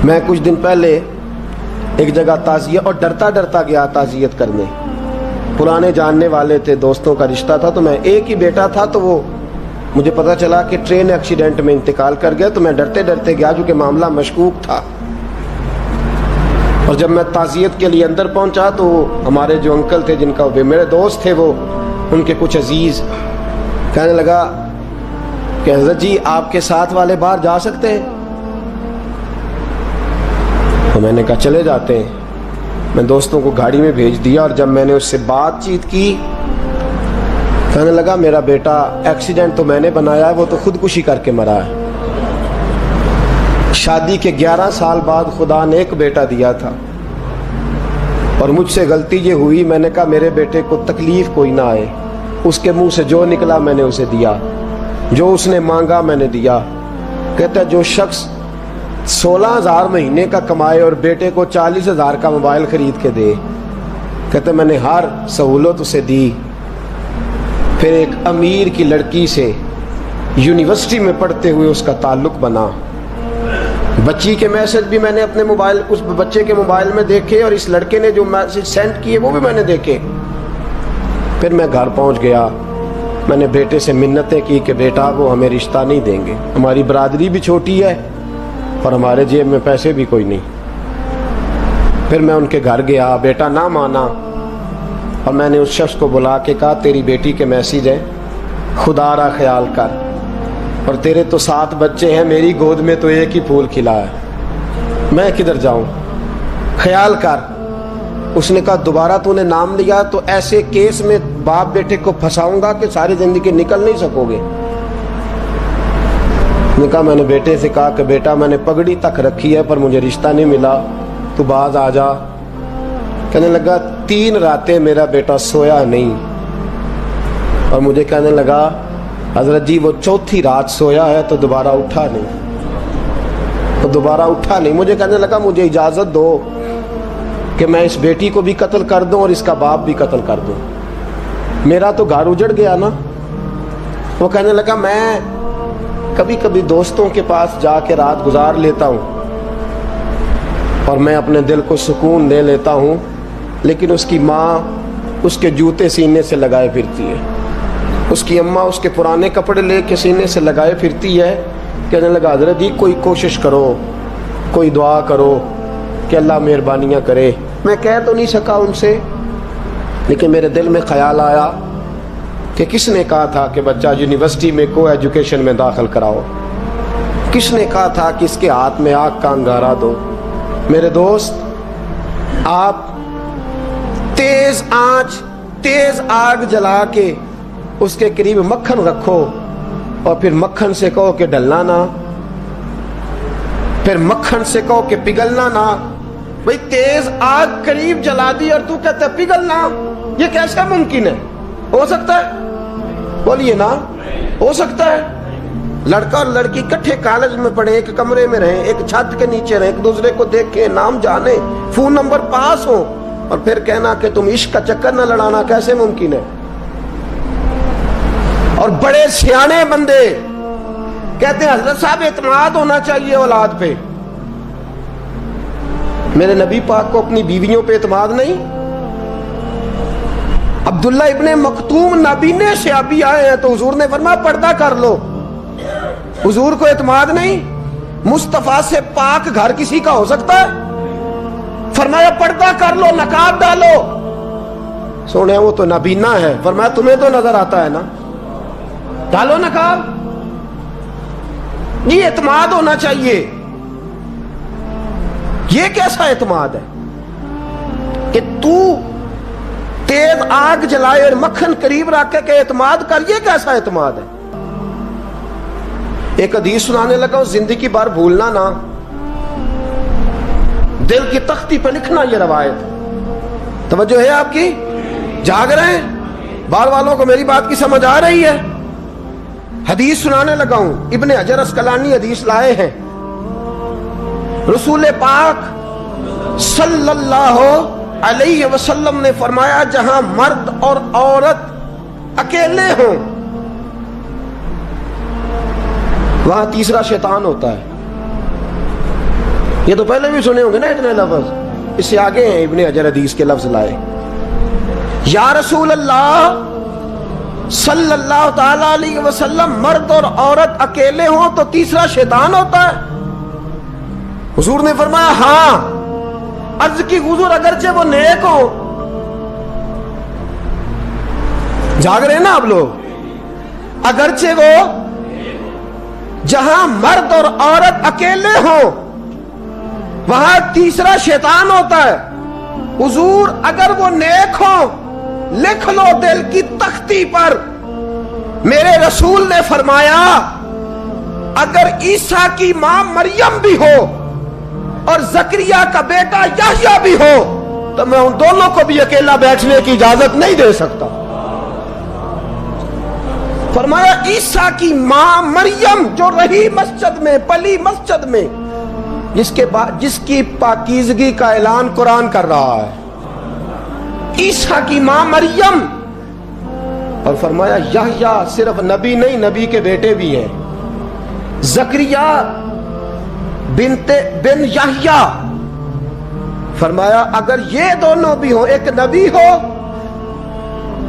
میں کچھ دن پہلے ایک جگہ تعزیت اور ڈرتا ڈرتا گیا تعزیت کرنے. پرانے جاننے والے تھے, دوستوں کا رشتہ تھا, تو میں ایک ہی بیٹا تھا, تو وہ مجھے پتا چلا کہ ٹرین ایکسیڈنٹ میں انتقال کر گیا. تو میں ڈرتے ڈرتے گیا کیونکہ معاملہ مشکوک تھا. اور جب میں تعزیت کے لیے اندر پہنچا تو ہمارے جو انکل تھے, جن کا میرے دوست تھے, وہ ان کے کچھ عزیز کہنے لگا کہ حضرت جی آپ کے ساتھ والے باہر جا سکتے ہیں؟ تو میں نے کہا چلے جاتے ہیں. میں دوستوں کو گاڑی میں بھیج دیا, اور جب میں نے اس سے بات چیت کی, کہنے لگا میرا بیٹا ایکسیڈنٹ تو میں نے بنایا ہے, وہ تو خودکشی کر کے مرا ہے. شادی کے 11 سال بعد خدا نے ایک بیٹا دیا تھا, اور مجھ سے غلطی یہ ہوئی, میں نے کہا میرے بیٹے کو تکلیف کوئی نہ آئے. اس کے منہ سے جو نکلا میں نے اسے دیا, جو اس نے مانگا میں نے دیا. کہتا ہے جو شخص 16,000 مہینے کا کمائے اور بیٹے کو 40,000 کا موبائل خرید کے دے, کہتا ہے میں نے ہر سہولت اسے دی. پھر ایک امیر کی لڑکی سے یونیورسٹی میں پڑھتے ہوئے اس کا تعلق بنا. بچی کے میسج بھی میں نے اپنے موبائل, اس بچے کے موبائل میں دیکھے, اور اس لڑکے نے جو میسج سینڈ کیے وہ بھی میں نے دیکھے. پھر میں گھر پہنچ گیا, میں نے بیٹے سے منتیں کی کہ بیٹا وہ ہمیں رشتہ نہیں دیں گے, ہماری برادری بھی چھوٹی ہے اور ہمارے جیب میں پیسے بھی کوئی نہیں. پھر میں ان کے گھر گیا, بیٹا نہ مانا, اور میں نے اس شخص کو بلا کے کہا تیری بیٹی کے میسیج ہیں, خدا را خیال کر, اور تیرے تو 7 بچے ہیں, میری گود میں تو ایک ہی پھول کھلا ہے, میں کدھر جاؤں, خیال کر. اس نے کہا دوبارہ تو نے نام لیا تو ایسے کیس میں باپ بیٹے کو پھنساؤں گا کہ ساری زندگی نکل نہیں سکو گے. نے کہا میں نے بیٹے سے کہا کہ بیٹا میں نے پگڑی تک رکھی ہے پر مجھے رشتہ نہیں ملا, تو باز آ جا. کہنے لگا 3 راتیں میرا بیٹا سویا نہیں, اور مجھے کہنے لگا حضرت جی وہ 4تھی رات سویا ہے تو دوبارہ اٹھا نہیں. مجھے کہنے لگا مجھے اجازت دو کہ میں اس بیٹی کو بھی قتل کر دوں اور اس کا باپ بھی قتل کر دوں, میرا تو گھر اجڑ گیا نا. وہ کہنے لگا میں کبھی کبھی دوستوں کے پاس جا کے رات گزار لیتا ہوں اور میں اپنے دل کو سکون دے لیتا ہوں, لیکن اس کی ماں اس کے جوتے سینے سے لگائے پھرتی ہے, اس کی اماں اس کے پرانے کپڑے لے کے سینے سے لگائے پھرتی ہے. کہنے لگا حضرت جی کوئی کوشش کرو, کوئی دعا کرو کہ اللہ مہربانیاں کرے. میں کہہ تو نہیں سکا ان سے, لیکن میرے دل میں خیال آیا کہ کس نے کہا تھا کہ بچہ یونیورسٹی میں کو ایجوکیشن میں داخل کراؤ, کس نے کہا تھا کہ اس کے ہاتھ میں آگ کا انگارہ دو. میرے دوست, آپ تیز آنچ تیز آگ جلا کے اس کے قریب مکھن رکھو, اور پھر مکھن سے کہو کہ ڈلنا نہ, پھر مکھن سے کہو کہ پگھلنا نہ. بھئی تیز آگ قریب جلا دی اور تو کہتا ہے پگھلنا, یہ کیسا ممکن ہے؟ ہو سکتا ہے؟ بولیے نا, ہو سکتا ہے؟ لڑکا اور لڑکی کٹھے کالج میں پڑھیں, ایک کمرے میں رہیں, ایک چھت کے نیچے رہیں, ایک دوسرے کو دیکھیں, نام جانیں, فون نمبر پاس ہو, اور پھر کہنا کہ تم عشق کا چکر نہ لڑانا, کیسے ممکن ہے؟ اور بڑے سیانے بندے کہتے ہیں حضرت صاحب اعتماد ہونا چاہیے اولاد پہ. میرے نبی پاک کو اپنی بیویوں پہ اعتماد نہیں؟ عبداللہ ابن مکتوم نابینے سے ابھی آئے ہیں تو حضور نے فرمایا پردہ کر لو, حضور کو اعتماد نہیں؟ مصطفیٰ سے پاک گھر کسی کا ہو سکتا ہے؟ فرمایا پردہ کر لو, نقاب ڈالو. سونے وہ تو نابینا ہے, فرمایا تمہیں تو نظر آتا ہے نا, ڈالو نقاب. یہ اعتماد ہونا چاہیے. یہ کیسا اعتماد ہے کہ تو تیز آگ جلائے اور مکھن قریب رکھ کے اعتماد کر, یہ کیسا اعتماد ہے؟ ایک حدیث سنانے لگا ہوں, زندگی بھر بھولنا نہ, دل کی تختی پہ لکھنا یہ روایت. توجہ ہے آپ کی؟ جاگ رہے ہیں؟ باہر والوں کو میری بات کی سمجھ آ رہی ہے؟ حدیث سنانے لگا ہوں, ابن حجر اسقلانی حدیث لائے ہیں. رسول پاک صلی اللہ علیہ وسلم نے فرمایا جہاں مرد اور عورت اکیلے ہوں وہاں تیسرا شیطان ہوتا ہے. یہ تو پہلے بھی سنے ہوں گے نا اتنے لفظ. اس سے آگے ہیں ابن حجر حدیث کے لفظ لائے. یا رسول اللہ صلی اللہ تعالی علیہ وسلم، مرد اور عورت اکیلے ہوں تو تیسرا شیطان ہوتا ہے؟ حضور نے فرمایا ہاں. عرض کی حضور اگرچہ وہ نیک ہو. جاگ رہے ہیں نا آپ لوگ؟ اگرچہ وہ جہاں مرد اور عورت اکیلے ہوں وہاں تیسرا شیطان ہوتا ہے. حضور اگر وہ نیک ہو لکھ لو دل کی تختی پر. میرے رسول نے فرمایا اگر عیسیٰ کی ماں مریم بھی ہو اور زکریا کا بیٹا یحییٰ بھی ہو تو میں ان دونوں کو بھی اکیلا بیٹھنے کی اجازت نہیں دے سکتا. فرمایا عیسیٰ کی ماں مریم جو رہی مسجد میں، پلی مسجد میں، جس کی پاکیزگی کا اعلان قرآن کر رہا ہے، عیسیٰ کی ماں مریم. اور فرمایا یحییٰ صرف نبی نہیں، نبی کے بیٹے بھی ہیں. زکریا بن یحییٰ. فرمایا اگر یہ دونوں بھی ہوں، ایک نبی ہو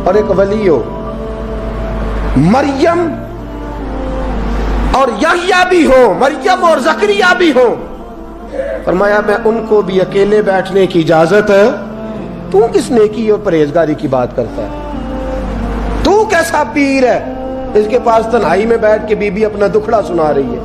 اور ایک ولی ہو، مریم اور یحییٰ بھی ہو، مریم اور زکریا بھی ہو، فرمایا میں ان کو بھی اکیلے بیٹھنے کی اجازت ہے. تو کس نیکی اور پرہیزگاری کی بات کرتا ہے؟ تو کیسا پیر ہے اس کے پاس تنہائی میں بیٹھ کے بی بی اپنا دکھڑا سنا رہی ہے؟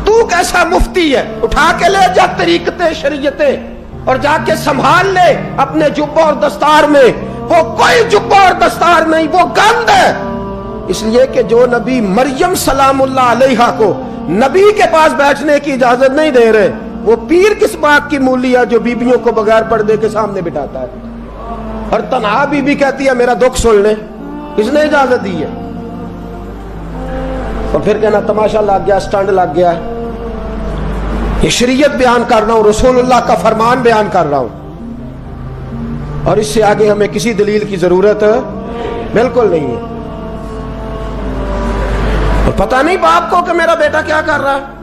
تو کیسا مفتی ہے؟ اٹھا کے لے جا طریقتیں شریعتیں اور جا کے سنبھال لے اپنے جبہ اور دستار میں. وہ کوئی جبہ اور دستار نہیں، وہ گند ہے. اس لیے کہ جو نبی مریم سلام اللہ علیہا کو نبی کے پاس بیٹھنے کی اجازت نہیں دے رہے، وہ پیر کس بات کی مولی ہے جو بیبیوں کو بغیر پردے کے سامنے بٹھاتا ہے؟ اور تنہا بی بی کہتی ہے میرا دکھ سن لے، اس نے اجازت دی ہے. اور پھر کہنا تماشا لگ گیا، سٹنڈ لگ گیا. یہ شریعت بیان کر رہا ہوں، رسول اللہ کا فرمان بیان کر رہا ہوں، اور اس سے آگے ہمیں کسی دلیل کی ضرورت بالکل نہیں ہے. اور پتہ نہیں باپ کو کہ میرا بیٹا کیا کر رہا ہے.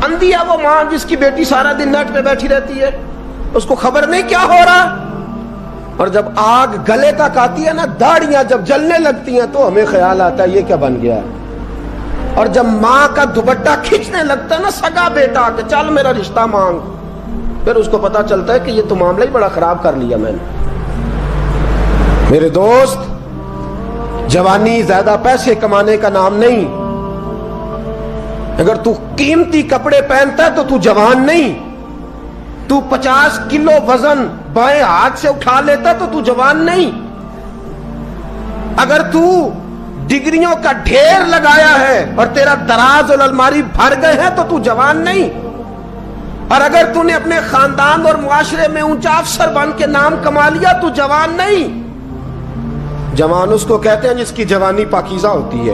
اندھی ہے وہ ماں جس کی بیٹی سارا دن نیٹ پہ بیٹھی رہتی ہے، اس کو خبر نہیں کیا ہو رہا. اور جب آگ گلے تک آتی ہے نا، داڑیاں جب جلنے لگتی ہیں تو ہمیں خیال آتا ہے یہ کیا بن گیا ہے. اور جب ماں کا دوپٹہ کھینچنے لگتا ہے نا سگا بیٹا کہ چل میرا رشتہ مانگ، پھر اس کو پتا چلتا ہے کہ یہ تو معاملہ ہی بڑا خراب کر لیا میں نے. میرے دوست، جوانی زیادہ پیسے کمانے کا نام نہیں. اگر تو قیمتی کپڑے پہنتا ہے تو تو جوان نہیں. تو 50 کلو وزن بائیں ہاتھ سے اٹھا لیتا تو تو جوان نہیں. اگر تو ڈگریوں کا ڈھیر لگایا ہے اور تیرا دراز اور الماری بھر گئے ہیں تو تو جوان نہیں. اور اگر تو نے اپنے خاندان اور معاشرے میں اونچا افسر بن کے نام کما لیا تو جوان نہیں. جوان اس کو کہتے ہیں جس کی جوانی پاکیزہ ہوتی ہے.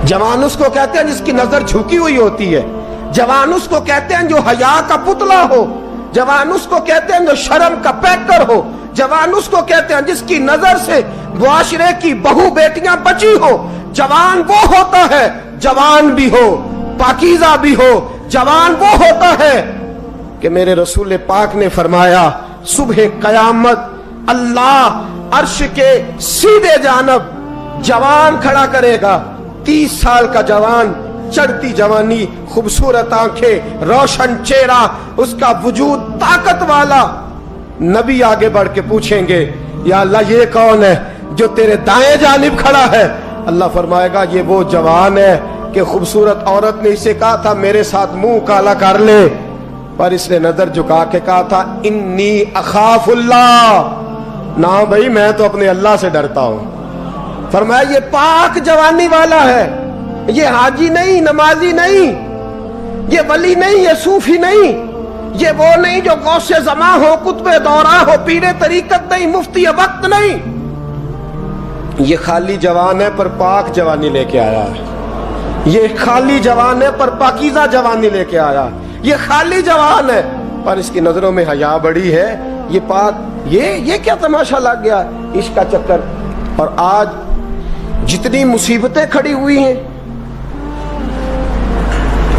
جوان اس کو کہتے ہیں جس کی نظر جھکی ہوئی ہوتی ہے. جوان اس کو کہتے ہیں جو حیا کا پتلا ہو. جوان اس کو کہتے ہیں جو شرم کا پیکر ہو. جوان اس کو کہتے ہیں جس کی نظر سے معاشرے کی بہو بیٹیاں بچی ہو. جوان وہ ہوتا ہے، جوان بھی ہو پاکیزہ بھی ہو. جوان وہ ہوتا ہے کہ میرے رسول پاک نے فرمایا صبح قیامت اللہ عرش کے سیدھے جانب جوان کھڑا کرے گا. 30 سال کا جوان، چڑھتی جوانی، خوبصورت آنکھیں، روشن چہرہ، اس کا وجود طاقت والا. نبی آگے بڑھ کے پوچھیں گے یا اللہ یہ کون ہے جو تیرے دائیں جانب کھڑا ہے؟ اللہ فرمائے گا یہ وہ جوان ہے کہ خوبصورت عورت نے اسے کہا تھا میرے ساتھ منہ کالا کر لے، پر اس نے نظر جھکا کے کہا تھا انی اخاف اللہ. نہ بھائی میں تو اپنے اللہ سے ڈرتا ہوں. فرمایا یہ پاک جوانی والا ہے، یہ حاجی نہیں، نمازی نہیں، یہ ولی نہیں، یہ صوفی نہیں، یہ وہ نہیں جو غوث زماں ہو، قطب دورہ ہو، پیر طریقت نہیں، مفتی وقت نہیں. یہ خالی جوان ہے پر پاک جوانی لے کے آیا ہے. یہ خالی جوان ہے پر پاکیزہ جوانی لے کے آیا. یہ خالی جوان ہے پر اس کی نظروں میں حیا بڑی ہے. یہ پاک، یہ کیا تماشا لگ گیا عشق کا چکر. اور آج جتنی مصیبتیں کھڑی ہوئی ہیں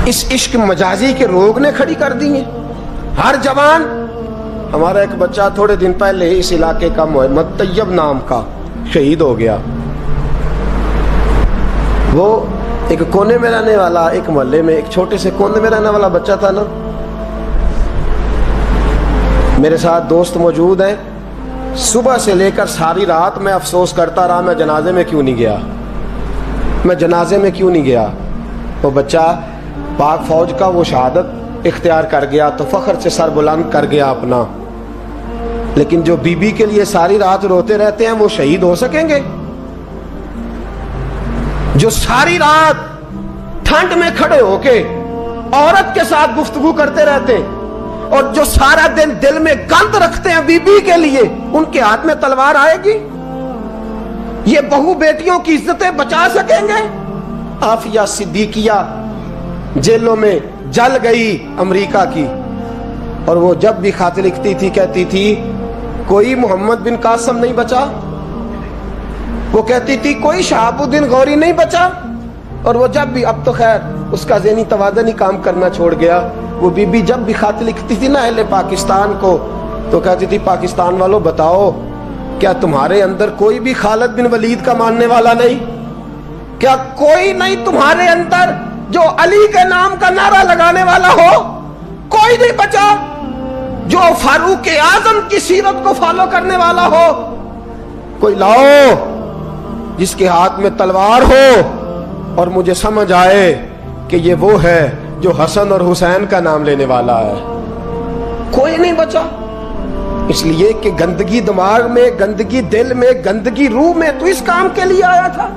اس عشق مجازی کے روگ نے کھڑی کر دی ہیں. ہر جوان. ہمارا ایک بچہ تھوڑے دن پہلے اس علاقے کا محمد طیب نام کا شہید ہو گیا. وہ ایک کونے میں رہنے والا, ایک محلے میں ایک چھوٹے سے کونے میں رہنے والا بچہ تھا نا. میرے ساتھ دوست موجود ہیں. صبح سے لے کر ساری رات میں افسوس کرتا رہا میں جنازے میں کیوں نہیں گیا, میں جنازے میں کیوں نہیں گیا. وہ بچہ پاک فوج کا وہ شہادت اختیار کر گیا تو فخر سے سر بلند کر گیا اپنا. لیکن جو بی بی کے لیے ساری رات روتے رہتے ہیں وہ شہید ہو سکیں گے؟ جو ساری رات ٹھنڈ میں کھڑے ہو کے عورت کے ساتھ گفتگو کرتے رہتے ہیں اور جو سارا دن دل میں گند رکھتے ہیں بی بی کے لیے, ان کے ہاتھ میں تلوار آئے گی؟ یہ بہو بیٹیوں کی عزتیں بچا سکیں گے؟ عافیہ صدیقیہ جیلوں میں جل گئی امریکہ کی, اور وہ جب بھی خط لکھتی تھی کہتی تھی کوئی محمد بن قاسم نہیں بچا, وہ کہتی تھی کوئی شہاب الدین غوری نہیں بچا. اور وہ جب بھی, اب تو خیر اس کا ذہنی توازن ہی کام کرنا چھوڑ گیا, وہ بی بی جب بھی خط لکھتی تھی نا اہل پاکستان کو تو کہتی تھی پاکستان والوں بتاؤ کیا تمہارے اندر کوئی بھی خالد بن ولید کا ماننے والا نہیں؟ کیا کوئی نہیں تمہارے اندر جو علی کے نام کا نعرہ لگانے والا ہو؟ کوئی نہیں بچا جو فاروق اعظم کی سیرت کو فالو کرنے والا ہو. کوئی لاؤ جس کے ہاتھ میں تلوار ہو اور مجھے سمجھ آئے کہ یہ وہ ہے جو حسن اور حسین کا نام لینے والا ہے. کوئی نہیں بچا. اس لیے کہ گندگی دماغ میں, گندگی دل میں, گندگی روح میں تو اس کام کے لیے آیا تھا.